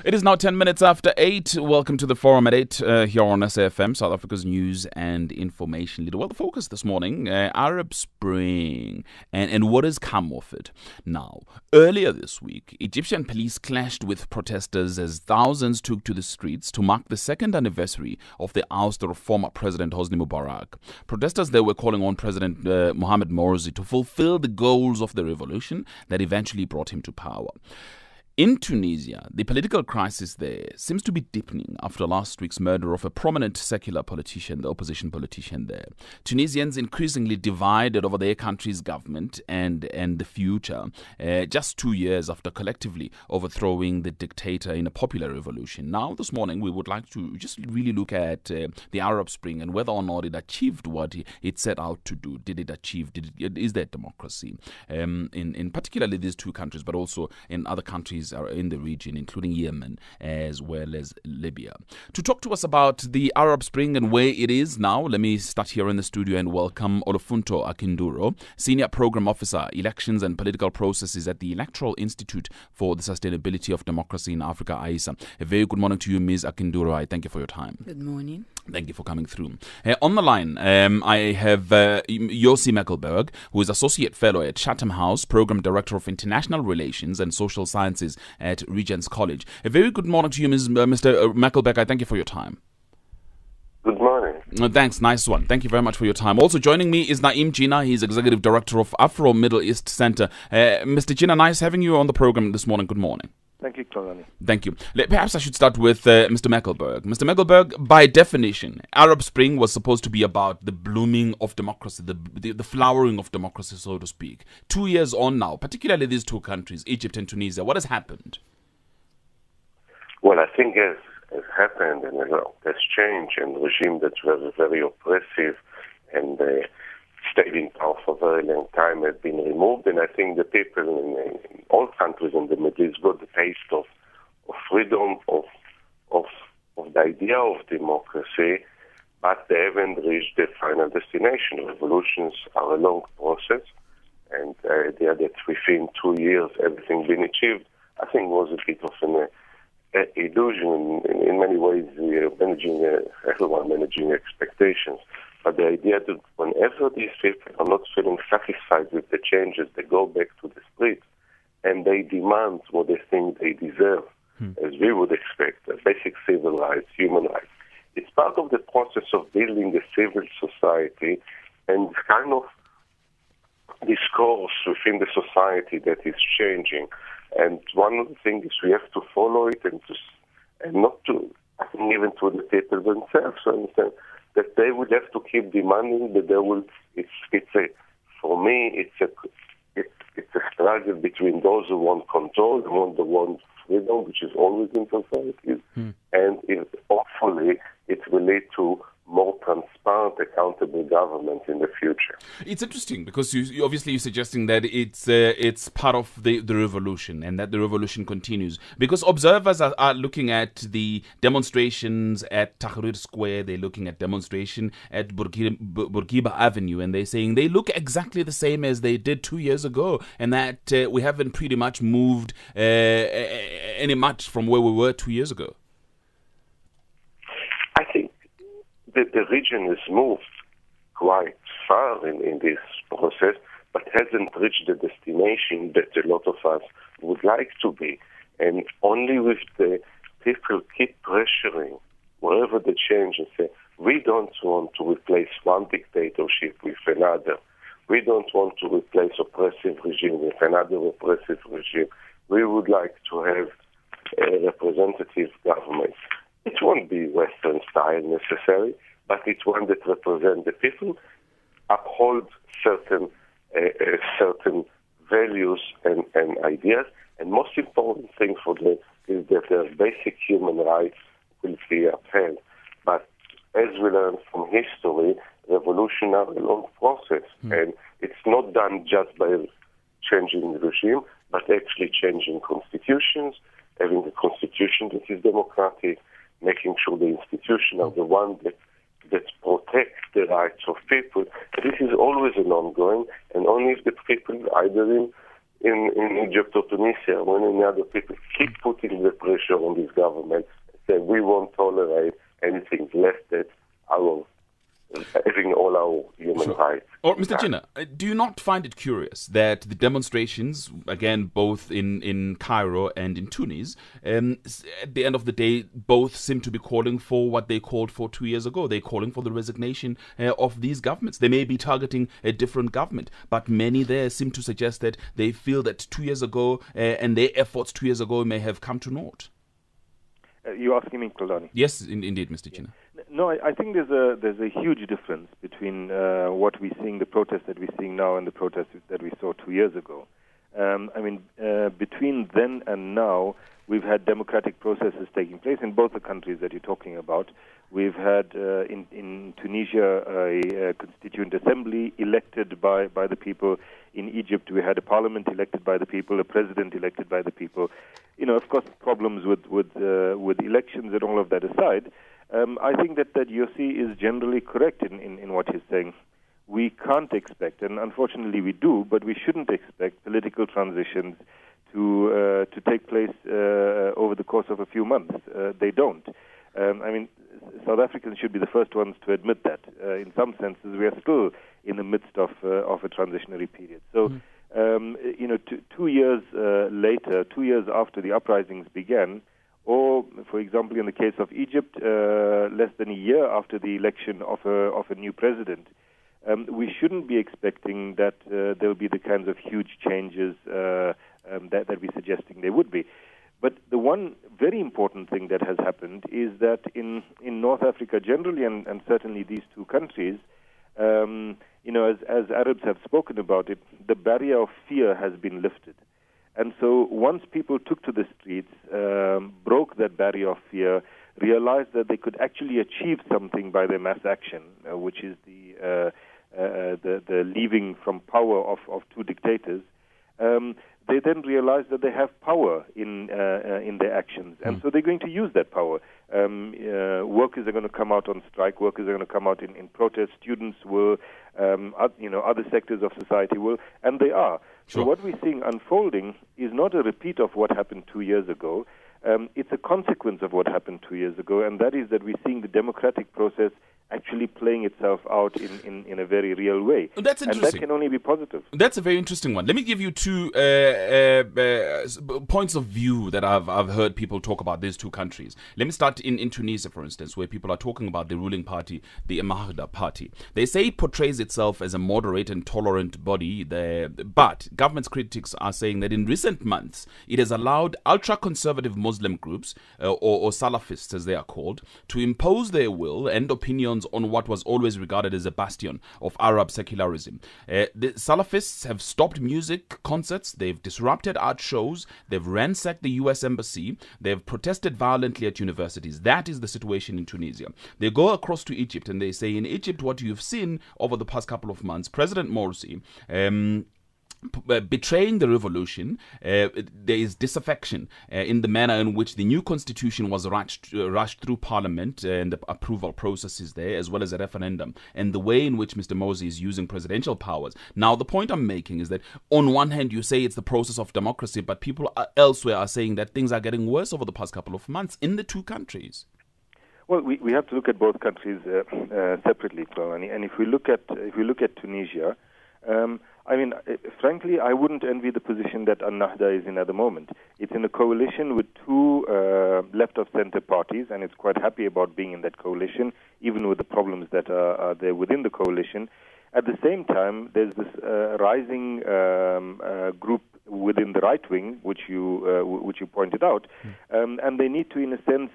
It is now 10 minutes after 8. Welcome to the Forum at 8 here on SAFM, South Africa's news and information leader. Well, the focus this morning, Arab Spring and what has come of it. Now, earlier this week, Egyptian police clashed with protesters as thousands took to the streets to mark the second anniversary of the ouster of former President Hosni Mubarak. Protesters there were calling on President Mohamed Morsi to fulfill the goals of the revolution that eventually brought him to power. In Tunisia, the political crisis there seems to be deepening after last week's murder of a prominent secular politician, the opposition politician there. Tunisians increasingly divided over their country's government and the future, just 2 years after collectively overthrowing the dictator in a popular revolution. Now, this morning, we would like to just really look at the Arab Spring and whether or not it achieved what it set out to do. Did it achieve? Is there democracy? In particularly these two countries, but also in other countries are in the region, including Yemen as well as Libya. To talk to us about the Arab Spring and where it is now, let me start here in the studio and welcome Olufunto Akinduro, Senior Program Officer, Elections and Political Processes at the Electoral Institute for the Sustainability of Democracy in Africa, AISA. A very good morning to you, Ms. Akinduro. I thank you for your time. Good morning. Thank you for coming through. On the line, I have Yossi Mekelberg, who is Associate Fellow at Chatham House, Program Director of International Relations and Social Sciences at Regent's College. A very good morning to you, Mr. Mekelberg. I thank you for your time. Good morning. Thanks, nice one. Thank you very much for your time. Also joining me is Naim Jina. He's Executive Director of Afro Middle East Center. Mr. Jina, nice having you on the program this morning. Good morning. Thank you, Tolani. Thank you. Perhaps I should start with Mr. Mekelberg. Mr. Mekelberg, by definition, Arab Spring was supposed to be about the blooming of democracy, the flowering of democracy, so to speak. 2 years on now, particularly these two countries, Egypt and Tunisia, what has happened? Well, I think as happened, and there's change, and regime that were very oppressive and stayed in power for a very long time has been removed, and I think the people in all countries in the Middle East got the taste of freedom, of the idea of democracy, but they haven't reached the final destination. Revolutions are a long process, and the idea that within 2 years everything been achieved, I think was a bit of an illusion. In many ways, we are everyone managing expectations. But the idea that whenever these people are not feeling satisfied with the changes, they go back to the streets and they demand what they think they deserve, as we would expect, basic civil rights, human rights. It's part of the process of building a civil society and kind of discourse within the society that is changing. And one of the things is we have to follow it and not to, I think, even to the people themselves, to understand that they would have to keep demanding that they will. For me, it's a struggle between those who want control and the want freedom, which is always in societies, and hopefully it will lead to more transparent, accountable government in the future. It's interesting because you obviously you're suggesting that it's part of the revolution and that the revolution continues. Because observers are looking at the demonstrations at Tahrir Square, they're looking at demonstration at Bourguiba Avenue, and they're saying they look exactly the same as they did 2 years ago, and that we haven't pretty much moved any much from where we were 2 years ago. I think the region has moved quite far in this process, but hasn't reached the destination that a lot of us would like to be. And only with the people keep pressuring wherever they change and say, we don't want to replace one dictatorship with another. We don't want to replace oppressive regime with another oppressive regime. We would like to have a representative government. It won't be Western style necessarily, but it's one that represents the people, uphold certain values and ideas, and most important thing for them is that their basic human rights will be upheld. But as we learn from history, revolution are a long process, and it's not done just by changing the regime, but actually changing constitutions, having a constitution that is democratic, making sure the institutions are the ones that protect the rights of people. This is always an ongoing, and only if the people, either in in Egypt or Tunisia, when any other people keep putting the pressure on these governments, say we won't tolerate anything less than our having all our human rights. Or, Mr. Jinnah, do you not find it curious that the demonstrations, again, both in Cairo and in Tunis, at the end of the day, both seem to be calling for what they called for 2 years ago? They're calling for the resignation of these governments. They may be targeting a different government, but many there seem to suggest that they feel that 2 years ago and their efforts 2 years ago may have come to naught. You're asking me, Kuldani? Yes, indeed, Mr. Jinnah. No, I think there's a huge difference between what we're seeing, the protests that we're seeing now, and the protests that we saw 2 years ago. Between then and now, we've had democratic processes taking place in both the countries that you're talking about. We've had in Tunisia a constituent assembly elected by the people. In Egypt, we had a parliament elected by the people, a president elected by the people. Of course, problems with elections and all of that aside, I think that Yossi is generally correct in what he's saying. We can't expect, and unfortunately we do, but we shouldn't expect political transitions to take place over the course of a few months. They don't. South Africans should be the first ones to admit that. In some senses, we are still in the midst of a transitionary period. So, 2 years later, 2 years after the uprisings began, or, for example, in the case of Egypt, less than a year after the election of a new president, we shouldn't be expecting that there will be the kinds of huge changes that we're suggesting there would be. But the one very important thing that has happened is that in North Africa generally, and certainly these two countries, as Arabs have spoken about it, the barrier of fear has been lifted. And so once people took to the streets, broke that barrier of fear, realized that they could actually achieve something by their mass action, which is the leaving from power of two dictators, they then realize that they have power in their actions, and so they're going to use that power. Workers are going to come out on strike. Workers are going to come out in protest. Students will, other sectors of society will, and they are. Sure. So what we're seeing unfolding is not a repeat of what happened 2 years ago. It's a consequence of what happened 2 years ago, and that is that we're seeing the democratic process actually playing itself out in a very real way. That's interesting. And that can only be positive. That's a very interesting one. Let me give you two points of view that I've heard people talk about these two countries. Let me start in Tunisia, for instance, where people are talking about the ruling party, the Ennahda party. They say it portrays itself as a moderate and tolerant body, but government critics are saying that in recent months, it has allowed ultra-conservative Muslim groups, or Salafists as they are called, to impose their will and opinions on what was always regarded as a bastion of Arab secularism. The Salafists have stopped music concerts, they've disrupted art shows, they've ransacked the US embassy, they've protested violently at universities. That is the situation in Tunisia. They go across to Egypt and they say, in Egypt, what you've seen over the past couple of months, President Morsi, betraying the revolution, there is disaffection in the manner in which the new constitution was rushed through parliament and the approval processes there, as well as a referendum, and the way in which Mr. Morsi is using presidential powers. Now, the point I'm making is that on one hand, you say it's the process of democracy, but people elsewhere are saying that things are getting worse over the past couple of months in the two countries. Well, we have to look at both countries separately, and if we look at Tunisia, frankly, I wouldn't envy the position that Ennahda is in at the moment. It's in a coalition with two left-of-center parties, and it's quite happy about being in that coalition, even with the problems that are there within the coalition. At the same time, there's this rising group within the right wing, which you pointed out, and they need to, in a sense,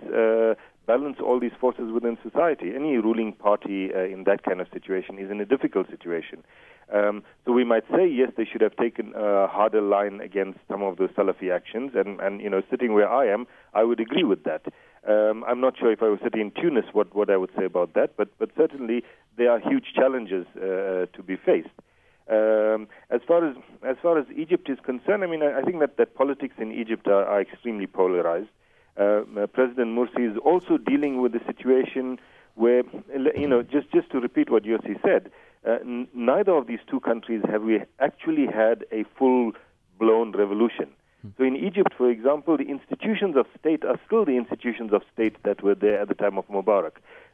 balance all these forces within society. Any ruling party in that kind of situation is in a difficult situation. So we might say, yes, they should have taken a harder line against some of those Salafi actions, and sitting where I am, I would agree with that. I'm not sure if I was sitting in Tunis what I would say about that, but certainly there are huge challenges to be faced. As far as Egypt is concerned, I think that politics in Egypt are extremely polarized. President Morsi is also dealing with a situation where, just to repeat what Yossi said, neither of these two countries have we actually had a full blown revolution. So in Egypt, for example, the institutions of state are still the institutions of state that were there at the time of Mubarak.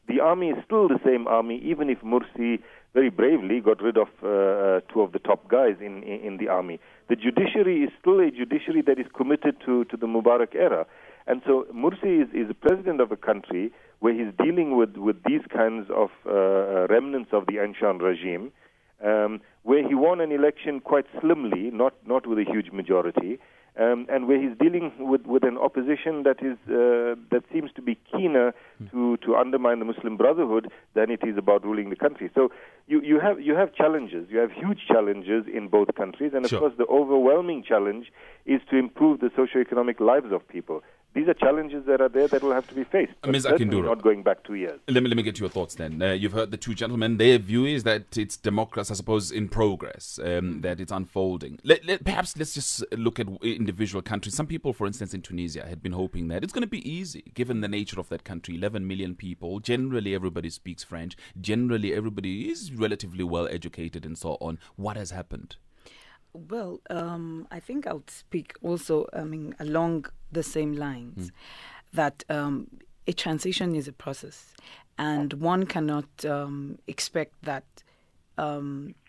The army is still the same army, even if Morsi very bravely got rid of two of the top guys in the army. The judiciary is still a judiciary that is committed to the Mubarak era. And so Morsi is the president of a country where he's dealing with these kinds of remnants of the Anshan regime, where he won an election quite slimly, not with a huge majority, and where he's dealing with an opposition that seems to be keener to undermine the Muslim Brotherhood than it is about ruling the country. So you have challenges. You have huge challenges in both countries, and of course the overwhelming challenge is to improve the socio-economic lives of people. These are challenges that are there that will have to be faced. Ms. Akinduro, not going back 2 years. Let me get your thoughts then. You've heard the two gentlemen. Their view is that it's democracy, I suppose, in progress, that it's unfolding. Perhaps let's just look at individual countries. Some people, for instance, in Tunisia had been hoping that it's going to be easy, given the nature of that country, 11 million people. Generally, everybody speaks French. Generally, everybody is relatively well educated and so on. What has happened? Well, I think I would speak also, along the same lines, that a transition is a process, and one cannot expect that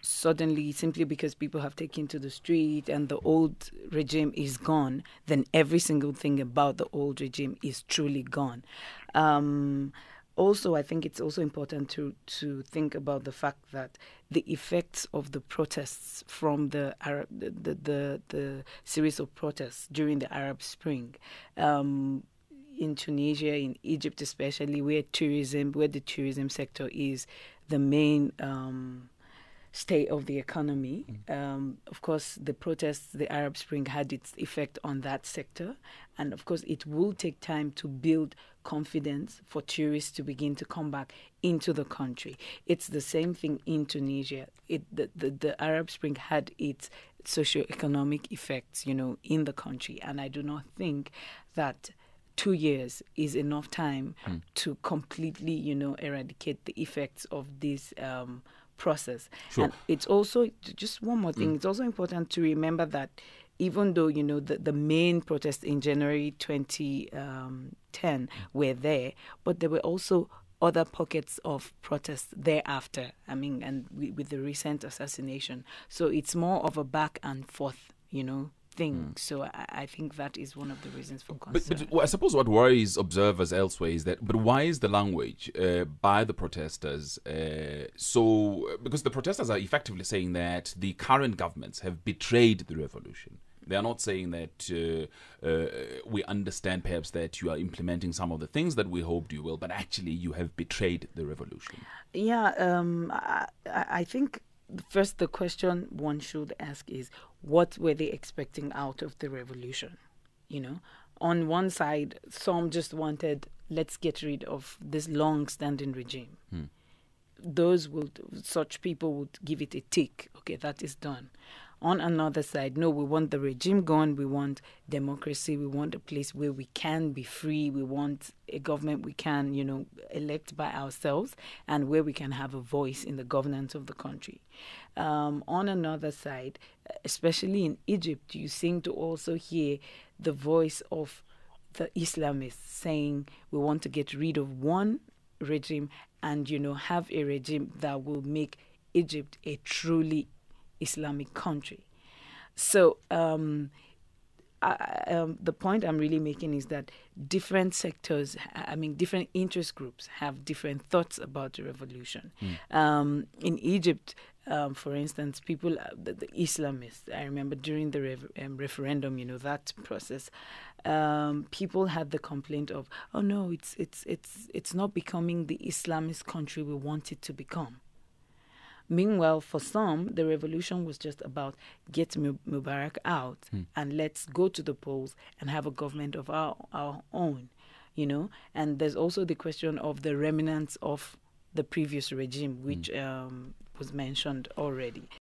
suddenly, simply because people have taken to the street and the old regime is gone, then every single thing about the old regime is truly gone. Also, I think it's also important to think about the fact that the effects of the protests from the series of protests during the Arab Spring, in Tunisia, in Egypt especially, where the tourism sector is the main state of the economy. Of course, the protests, the Arab Spring had its effect on that sector. And of course, it will take time to build confidence for tourists to begin to come back into the country. It's the same thing in Tunisia. The Arab Spring had its socio-economic effects, in the country. And I do not think that 2 years is enough time to completely, eradicate the effects of this process. Sure. And it's also, just one more thing, it's also important to remember that even though, the main protests in January 2010 were there, but there were also other pockets of protests thereafter, and with the recent assassination. So it's more of a back and forth, thing. So I think that is one of the reasons for concern. But I suppose what worries observers elsewhere is that, but why is the language by the protesters because the protesters are effectively saying that the current governments have betrayed the revolution. They are not saying that we understand perhaps that you are implementing some of the things that we hoped you will, but actually you have betrayed the revolution. Yeah, I think first the question one should ask is, what were they expecting out of the revolution? On one side, some just wanted, let's get rid of this long-standing regime. Such people would give it a tick. Okay, that is done. On another side, no, we want the regime gone. We want democracy. We want a place where we can be free. We want a government we can, elect by ourselves, and where we can have a voice in the governance of the country. On another side, especially in Egypt, you seem to also hear the voice of the Islamists saying we want to get rid of one regime and, have a regime that will make Egypt a truly Islamic country. So the point I'm really making is that different sectors, different interest groups have different thoughts about the revolution. In Egypt, for instance, people, the Islamists, I remember during the referendum, that process, people had the complaint of, oh no, it's not becoming the Islamist country we want it to become. Meanwhile, for some, the revolution was just about get Mubarak out and let's go to the polls and have a government of our own, And there's also the question of the remnants of the previous regime, which was mentioned already.